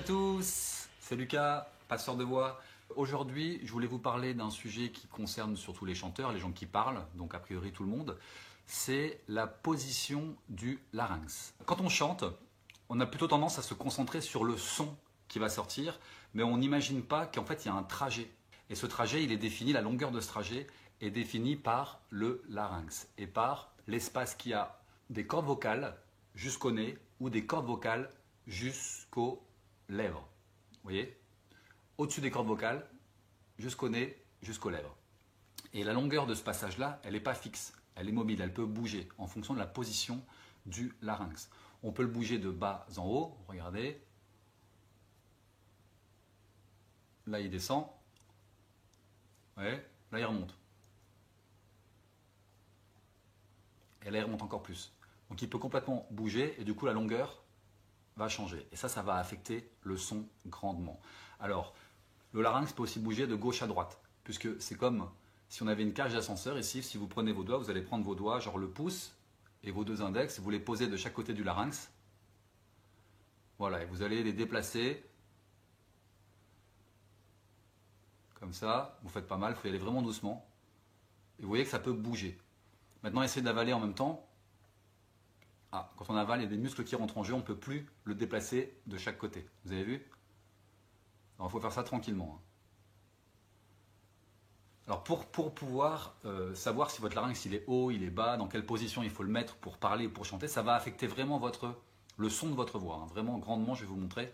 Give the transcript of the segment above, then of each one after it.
tous, c'est Lucas, passeur de voix. Aujourd'hui, je voulais vous parler d'un sujet qui concerne surtout les chanteurs, les gens qui parlent, donc a priori tout le monde. C'est la position du larynx. Quand on chante, on a plutôt tendance à se concentrer sur le son qui va sortir, mais on n'imagine pas qu'en fait il y a un trajet. Et ce trajet, il est défini, la longueur de ce trajet est définie par le larynx et par l'espace qu'il y a des cordes vocales jusqu'au nez ou des cordes vocales jusqu'aux lèvres. Vous voyez? Au-dessus des cordes vocales, jusqu'au nez, jusqu'aux lèvres. Et la longueur de ce passage-là, elle n'est pas fixe, elle est mobile, elle peut bouger en fonction de la position du larynx. On peut le bouger de bas en haut, regardez. Là, il descend. Ouais, là, il remonte. Et là, il remonte encore plus. Donc, il peut complètement bouger et du coup, la longueur va changer. Et ça va affecter le son grandement. Alors, le larynx peut aussi bouger de gauche à droite, puisque c'est comme si on avait une cage d'ascenseur ici. Si vous prenez vos doigts, vous allez prendre vos doigts, genre le pouce et vos deux index, vous les posez de chaque côté du larynx. Voilà, et vous allez les déplacer. Comme ça, vous faites pas mal, il faut y aller vraiment doucement. Et vous voyez que ça peut bouger. Maintenant, essayez d'avaler en même temps. Ah, quand on avale, il y a des muscles qui rentrent en jeu, on ne peut plus le déplacer de chaque côté. Vous avez vu? Alors, il faut faire ça tranquillement. Alors, pour pouvoir savoir si votre larynx il est haut, il est bas, dans quelle position il faut le mettre pour parler ou pour chanter, ça va affecter vraiment le son de votre voix. Vraiment grandement, je vais vous montrer.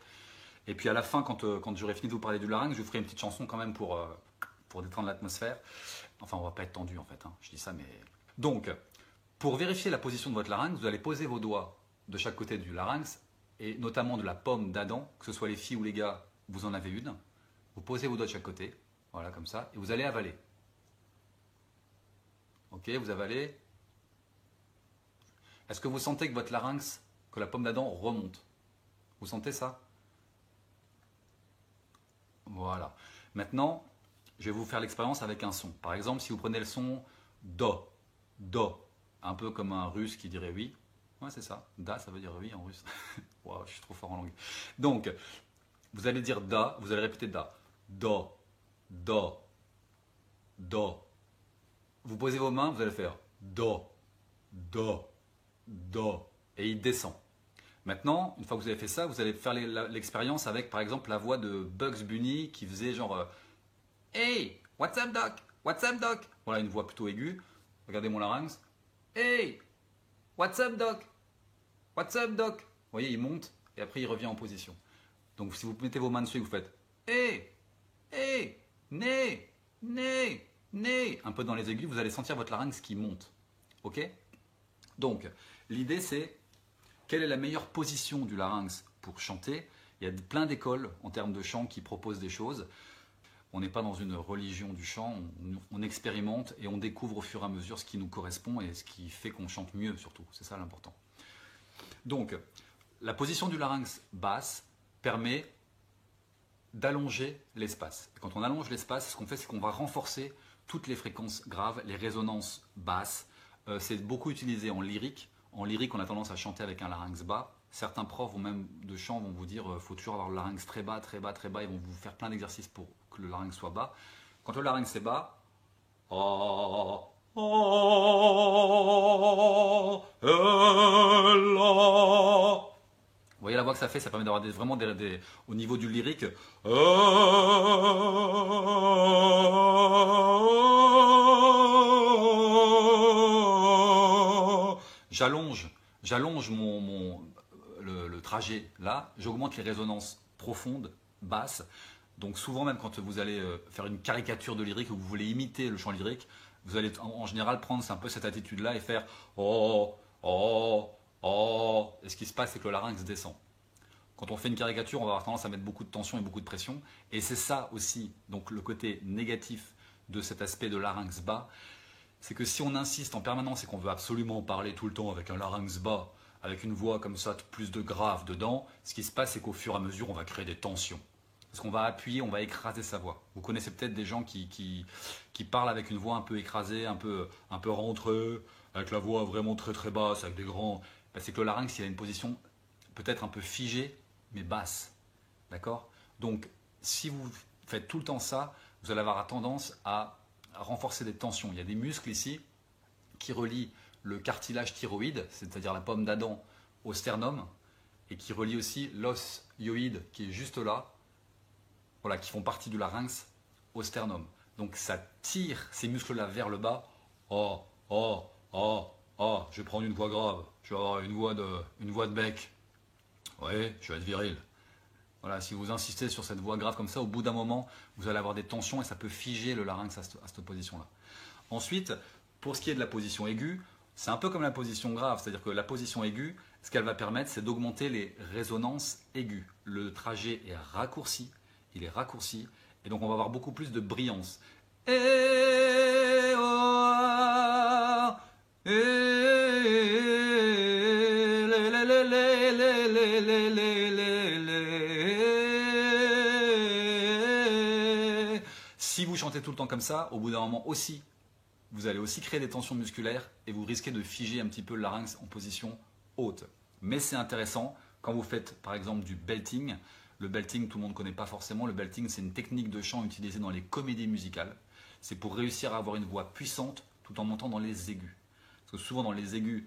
Et puis à la fin, quand j'aurai fini de vous parler du larynx, je vous ferai une petite chanson quand même pour détendre l'atmosphère. Enfin, on va pas être tendu en fait, je dis ça, mais... Donc, pour vérifier la position de votre larynx, vous allez poser vos doigts de chaque côté du larynx, et notamment de la pomme d'Adam, que ce soit les filles ou les gars, vous en avez une. Vous posez vos doigts de chaque côté, voilà, comme ça, et vous allez avaler. Ok, vous avalez. Est-ce que vous sentez que votre larynx, que la pomme d'Adam remonte? Vous sentez ça? Voilà. Maintenant, je vais vous faire l'expérience avec un son. Par exemple, si vous prenez le son Do, Do, un peu comme un russe qui dirait oui. Ouais, c'est ça. Da, ça veut dire oui en russe. Wow, je suis trop fort en langue. Donc, vous allez dire Da, vous allez répéter Da. Do, Do, Do. Vous posez vos mains, vous allez faire Do, Do, Do. Et il descend. Maintenant, une fois que vous avez fait ça, vous allez faire l'expérience avec, par exemple, la voix de Bugs Bunny qui faisait genre Hey, what's up, Doc? What's up, Doc? Voilà, une voix plutôt aiguë. Regardez mon larynx. Hey, what's up, Doc? What's up, Doc? Vous voyez, il monte et après il revient en position. Donc, si vous mettez vos mains dessus et que vous faites Hey, hey, né, né, né, un peu dans les aigus, vous allez sentir votre larynx qui monte. Ok? Donc, l'idée c'est quelle est la meilleure position du larynx pour chanter? Il y a plein d'écoles en termes de chant qui proposent des choses. On n'est pas dans une religion du chant, on expérimente et on découvre au fur et à mesure ce qui nous correspond et ce qui fait qu'on chante mieux surtout. C'est ça l'important. Donc, la position du larynx basse permet d'allonger l'espace. Quand on allonge l'espace, ce qu'on fait, c'est qu'on va renforcer toutes les fréquences graves, les résonances basses. C'est beaucoup utilisé en lyrique. En lyrique, on a tendance à chanter avec un larynx bas. Certains profs de chant vont vous dire qu'il faut toujours avoir le larynx très bas, très bas, très bas. Ils vont vous faire plein d'exercices pour que le larynx soit bas. Quand le larynx est bas, vous voyez la voix que ça fait, ça permet d'avoir vraiment au niveau du lyrique. J'allonge le trajet là, j'augmente les résonances profondes, basses. Donc souvent même quand vous allez faire une caricature de lyrique ou que vous voulez imiter le chant lyrique, vous allez en général prendre un peu cette attitude là et faire oh, oh, oh. Et ce qui se passe c'est que le larynx descend. Quand on fait une caricature, on va avoir tendance à mettre beaucoup de tension et beaucoup de pression. Et c'est ça aussi, donc le côté négatif de cet aspect de larynx bas, c'est que si on insiste en permanence et qu'on veut absolument parler tout le temps avec un larynx bas, avec une voix comme ça, plus de grave dedans, ce qui se passe, c'est qu'au fur et à mesure, on va créer des tensions. Parce qu'on va appuyer, on va écraser sa voix. Vous connaissez peut-être des gens qui parlent avec une voix un peu écrasée, un peu rentrée, avec la voix vraiment très très basse, avec des grands... Ben, c'est que le larynx, il a une position peut-être un peu figée, mais basse. D'accord? Donc, si vous faites tout le temps ça, vous allez avoir tendance à renforcer des tensions. Il y a des muscles ici qui relient le cartilage thyroïde, c'est-à-dire la pomme d'Adam, au sternum, et qui relient aussi l'os hyoïde qui est juste là, voilà, qui font partie du larynx, au sternum. Donc ça tire ces muscles-là vers le bas. Oh, oh, oh, oh, je vais prendre une voix grave, je vais avoir une voix de bec. Oui, je vais être viril. Voilà, si vous insistez sur cette voix grave comme ça, au bout d'un moment, vous allez avoir des tensions et ça peut figer le larynx à cette position-là. Ensuite, pour ce qui est de la position aiguë, c'est un peu comme la position grave, c'est-à-dire que la position aiguë, ce qu'elle va permettre, c'est d'augmenter les résonances aiguës. Le trajet est raccourci, il est raccourci, et donc on va avoir beaucoup plus de brillance. Si vous chantez tout le temps comme ça, au bout d'un moment aussi, vous allez aussi créer des tensions musculaires et vous risquez de figer un petit peu le larynx en position haute. Mais c'est intéressant quand vous faites par exemple du belting. Le belting, tout le monde ne connaît pas forcément. Le belting, c'est une technique de chant utilisée dans les comédies musicales. C'est pour réussir à avoir une voix puissante tout en montant dans les aigus. Parce que souvent dans les aigus,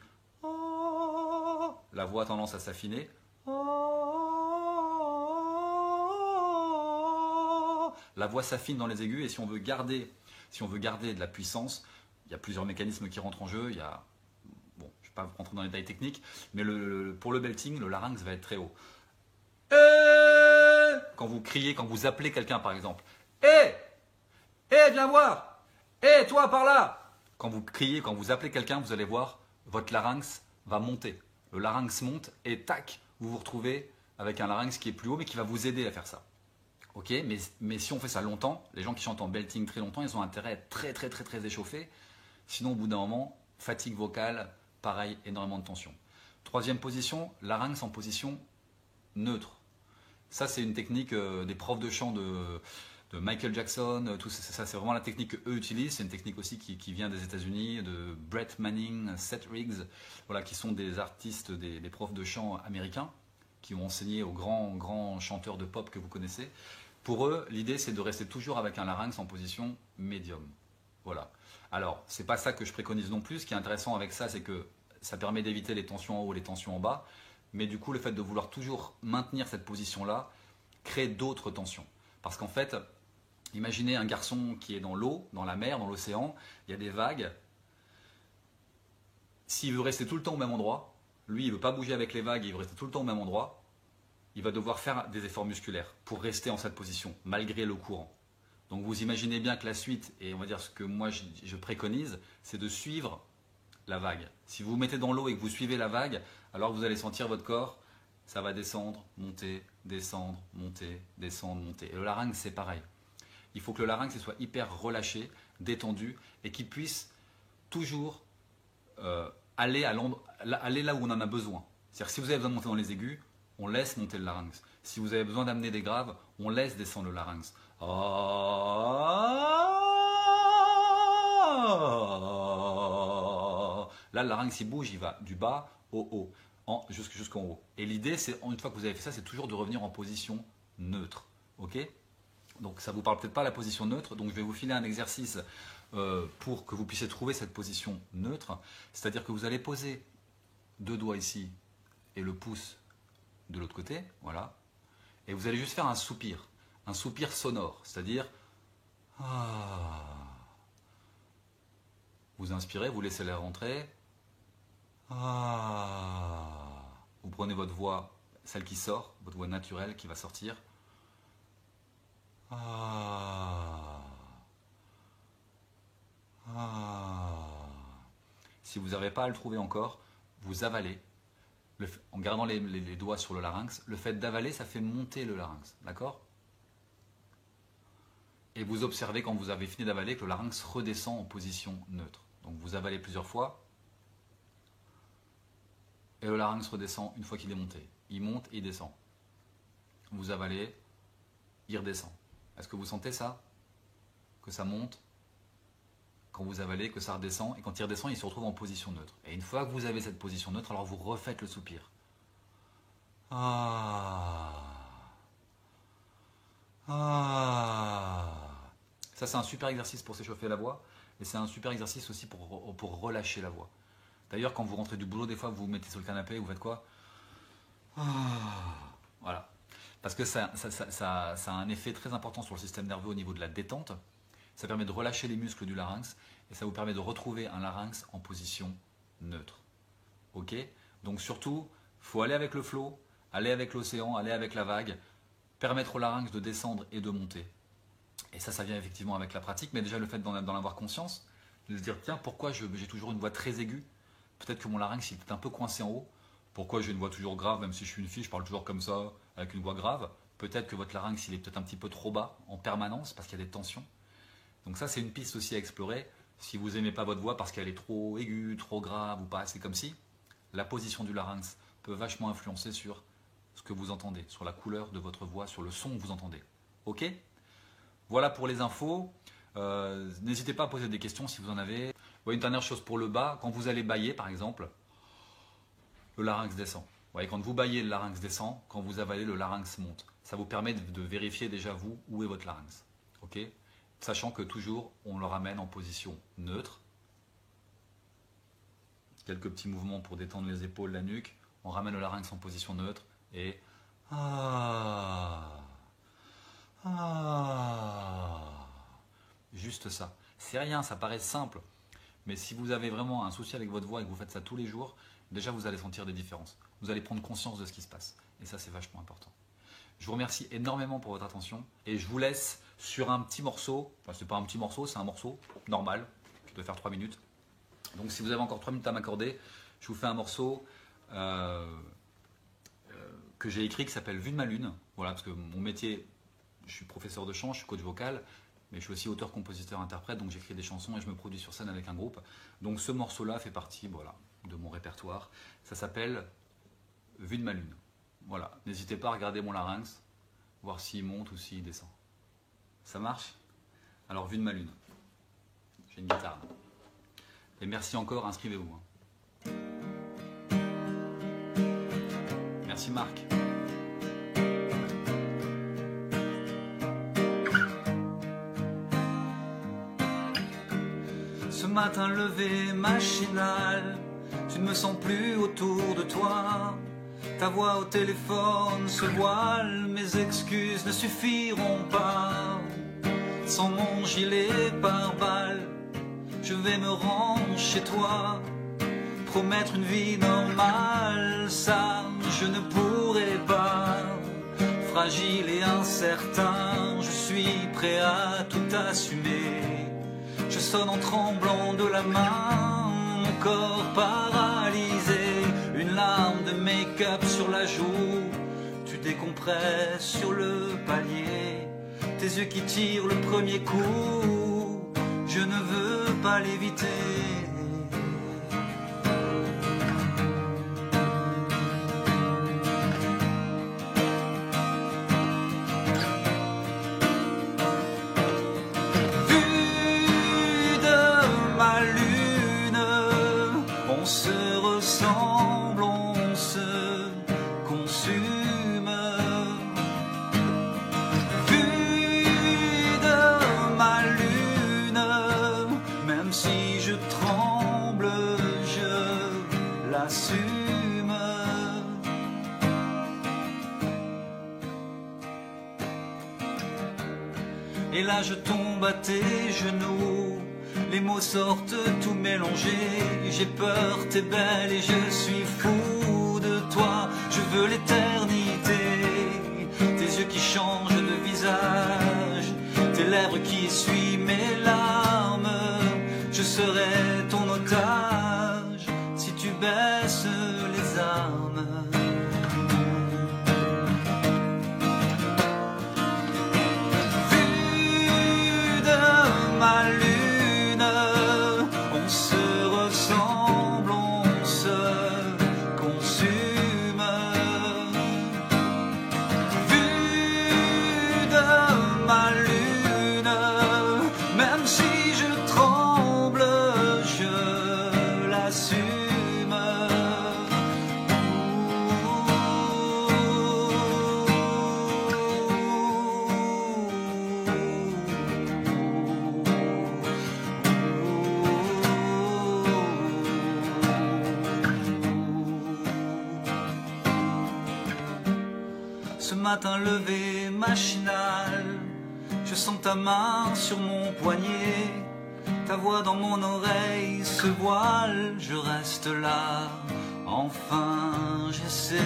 la voix a tendance à s'affiner. La voix s'affine dans les aigus et si on veut garder de la puissance, il y a plusieurs mécanismes qui rentrent en jeu. Je ne vais pas rentrer dans les détails techniques, mais pour le belting, le larynx va être très haut. Quand vous criez, quand vous appelez quelqu'un par exemple, viens voir, toi par là. Quand vous criez, quand vous appelez quelqu'un, vous allez voir, votre larynx va monter. Le larynx monte et tac, vous vous retrouvez avec un larynx qui est plus haut, mais qui va vous aider à faire ça. Ok, mais si on fait ça longtemps, les gens qui chantent en belting très longtemps, ils ont intérêt à être très très très très échauffés. Sinon, au bout d'un moment, fatigue vocale, pareil, énormément de tension. Troisième position, larynx en position neutre. Ça, c'est une technique des profs de chant de Michael Jackson. Tout ça, c'est vraiment la technique qu'eux utilisent. C'est une technique aussi qui vient des États-Unis, de Brett Manning, Seth Riggs, voilà, qui sont des artistes, des profs de chant américains qui ont enseigné aux grands chanteurs de pop que vous connaissez. Pour eux, l'idée, c'est de rester toujours avec un larynx en position médium. Voilà. Alors, c'est pas ça que je préconise non plus. Ce qui est intéressant avec ça, c'est que ça permet d'éviter les tensions en haut et les tensions en bas. Mais du coup, le fait de vouloir toujours maintenir cette position-là crée d'autres tensions. Parce qu'en fait, imaginez un garçon qui est dans l'eau, dans la mer, dans l'océan, il y a des vagues. S'il veut rester tout le temps au même endroit, lui, il ne veut pas bouger avec les vagues, il veut rester tout le temps au même endroit, il va devoir faire des efforts musculaires pour rester en cette position, malgré le courant. Donc vous imaginez bien que la suite, et on va dire ce que moi je préconise, c'est de suivre la vague. Si vous vous mettez dans l'eau et que vous suivez la vague, alors vous allez sentir votre corps, ça va descendre, monter, descendre, monter, descendre, monter. Et le larynx, c'est pareil. Il faut que le larynx soit hyper relâché, détendu, et qu'il puisse toujours aller là où on en a besoin. C'est-à-dire que si vous avez besoin de monter dans les aigus, on laisse monter le larynx. Si vous avez besoin d'amener des graves, on laisse descendre le larynx. Là, le larynx, il bouge, il va du bas au haut, jusqu'en haut. Et l'idée, c'est, une fois que vous avez fait ça, c'est toujours de revenir en position neutre. Ok ? Donc, ça ne vous parle peut-être pas la position neutre, donc je vais vous filer un exercice pour que vous puissiez trouver cette position neutre. C'est-à-dire que vous allez poser 2 doigts ici et le pouce de l'autre côté, voilà. Et vous allez juste faire un soupir sonore, c'est-à-dire vous inspirez, vous laissez l'air rentrer, vous prenez votre voix, celle qui sort, votre voix naturelle qui va sortir, si vous n'arrivez pas à le trouver encore, vous avalez. En gardant les doigts sur le larynx, le fait d'avaler, ça fait monter le larynx, d'accord? Et vous observez quand vous avez fini d'avaler que le larynx redescend en position neutre. Donc vous avalez plusieurs fois, et le larynx redescend une fois qu'il est monté. Il monte et il descend. Vous avalez, il redescend. Est-ce que vous sentez ça? Que ça monte? Quand vous avalez, que ça redescend, et quand il redescend, il se retrouve en position neutre. Et une fois que vous avez cette position neutre, alors vous refaites le soupir. Ah. Ça, c'est un super exercice pour s'échauffer la voix. Et c'est un super exercice aussi pour relâcher la voix. D'ailleurs, quand vous rentrez du boulot, des fois, vous vous mettez sur le canapé, vous faites quoi? Ah. Voilà. Parce que ça a un effet très important sur le système nerveux au niveau de la détente. Ça permet de relâcher les muscles du larynx et ça vous permet de retrouver un larynx en position neutre. Ok? Donc surtout, il faut aller avec le flot, aller avec l'océan, aller avec la vague, permettre au larynx de descendre et de monter. Et ça vient effectivement avec la pratique, mais déjà le fait d'en avoir conscience, de se dire tiens, pourquoi j'ai toujours une voix très aiguë? Peut-être que mon larynx il est un peu coincé en haut. Pourquoi j'ai une voix toujours grave, même si je suis une fille, je parle toujours comme ça, avec une voix grave. Peut-être que votre larynx il est peut-être un petit peu trop bas en permanence parce qu'il y a des tensions. Donc ça c'est une piste aussi à explorer. Si vous n'aimez pas votre voix parce qu'elle est trop aiguë, trop grave ou pas assez comme si, la position du larynx peut vachement influencer sur ce que vous entendez, sur la couleur de votre voix, sur le son que vous entendez. Ok? Voilà pour les infos. N'hésitez pas à poser des questions si vous en avez. Une dernière chose pour le bas, quand vous allez bâiller par exemple, le larynx descend. Vous voyez, quand vous bâillez, le larynx descend. Quand vous avalez, le larynx monte. Ça vous permet de vérifier déjà vous où est votre larynx. Ok? Sachant que toujours on le ramène en position neutre. Quelques petits mouvements pour détendre les épaules, la nuque. On ramène le larynx en position neutre et juste ça. C'est rien, ça paraît simple. Mais si vous avez vraiment un souci avec votre voix et que vous faites ça tous les jours, déjà vous allez sentir des différences. Vous allez prendre conscience de ce qui se passe. Et ça, c'est vachement important. Je vous remercie énormément pour votre attention. Et je vous laisse sur un petit morceau. Enfin, c'est pas un petit morceau, c'est un morceau normal qui doit faire 3 minutes. Donc si vous avez encore 3 minutes à m'accorder, je vous fais un morceau que j'ai écrit qui s'appelle Vue de ma lune. Voilà, parce que mon métier, je suis professeur de chant, je suis coach vocal. Mais je suis aussi auteur, compositeur, interprète, donc j'écris des chansons et je me produis sur scène avec un groupe. Donc ce morceau-là fait partie de mon répertoire. Ça s'appelle Vue de ma lune. Voilà, n'hésitez pas à regarder mon larynx, voir s'il monte ou s'il descend. Ça marche? Alors Vue de ma lune. J'ai une guitare là. Et merci encore, inscrivez-vous. Merci Marc. Ce matin levé machinal, tu ne me sens plus autour de toi. Ta voix au téléphone se voile, mes excuses ne suffiront pas. Sans mon gilet pare-balles, je vais me rendre chez toi. Promettre une vie normale, ça je ne pourrai pas. Fragile et incertain, je suis prêt à tout assumer. Je sonne en tremblant de la main, mon corps paralysé. Une larme de make-up sur la joue, tu décompresses sur le palier. Tes yeux qui tirent le premier coup, je ne veux pas l'éviter. Et là je tombe à tes genoux, les mots sortent tout mélangés. J'ai peur, t'es belle et je suis fou de toi. Je veux l'éternité, tes yeux qui changent de visage, tes lèvres qui essuient mes larmes. Je serai ton otage si tu baisses les armes. Ma lune, on se ressemble, on se consume. Vue de ma lune, même si je tremble, je l'assume. matin levé machinal, je sens ta main sur mon poignet, ta voix dans mon oreille se voile, je reste là, enfin j'essaie.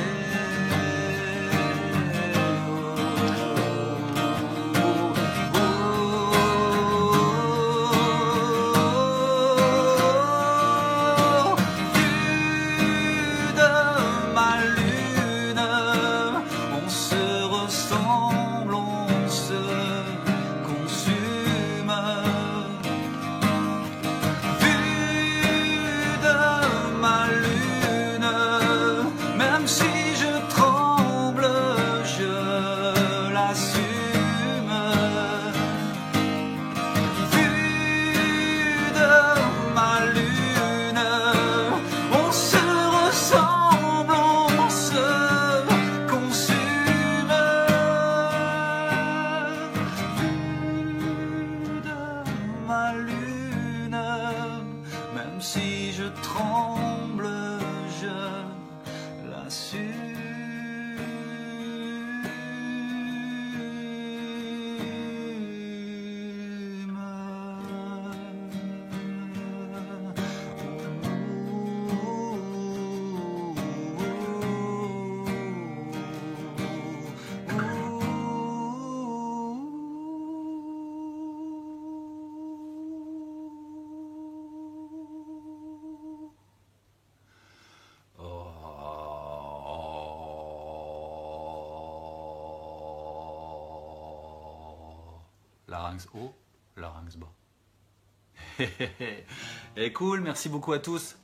Larynx haut, larynx bas. Et cool, merci beaucoup à tous.